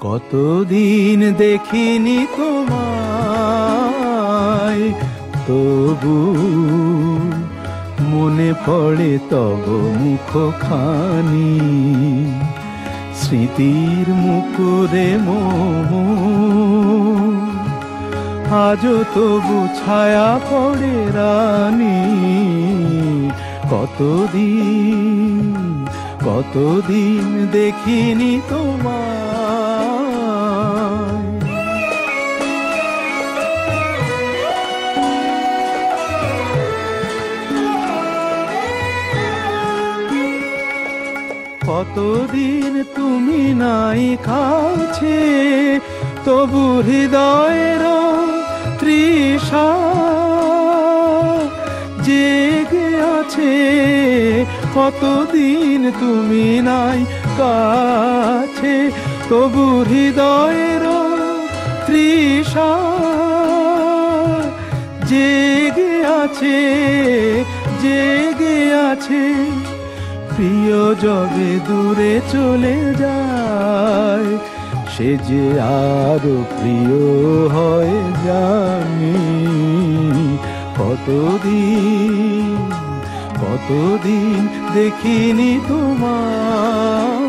কতদিন দেখিনি তোমায়, তবু মনে পড়ে তব মুখখানি। স্মৃতির মুকুরে মোর আজও তবু ছায়া পড়ে রানী। কতদিন দেখিনি তোমায়। কতদিন তুমি নাই কাছে, তবু হৃদয়ের তৃষা জেগে আছে। কতদিন তুমি নাই কাছে, তবু হৃদয়ের তৃষা জেগে আছে, জেগে আছে। প্রিয় যবে দূরে চলে যায়, সে যে আরো প্রিয় হয় জানি। কতদিন দেখিনি তোমায়।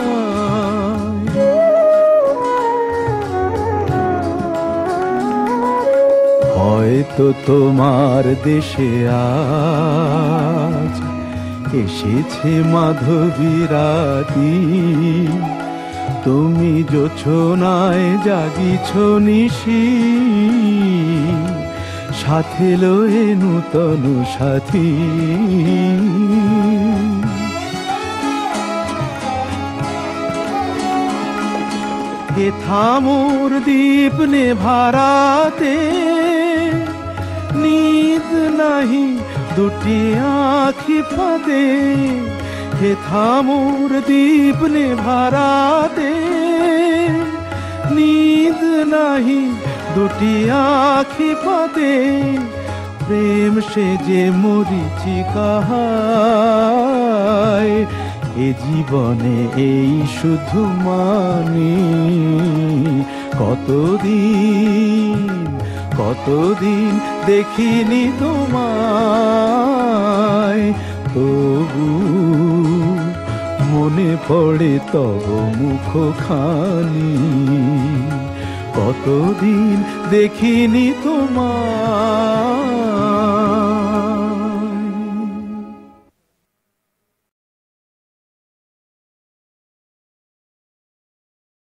হয়তো তোমার দেশে আজ এসেছে মাধবী রাতি। তুমি জোছনায় জাগিছ নিশি, সাথে লয়ে নূতন সাথী। হেথা মোর দীপ নেভারাতে, নিদ নাহি দুটি আখি ফাঁদে। হেথা মোর দীপ নেভারাতে, নিদ নাহি দুটি আখি ফাঁদে। প্রেম সে যে মরিচিকা হায়, এ জীবনে এই শুধু মানি। কতদিন দেখিনি তোমায়, তবু মনে পড়ে তব মুখখানি। কতদিন দেখিনি তোমায়।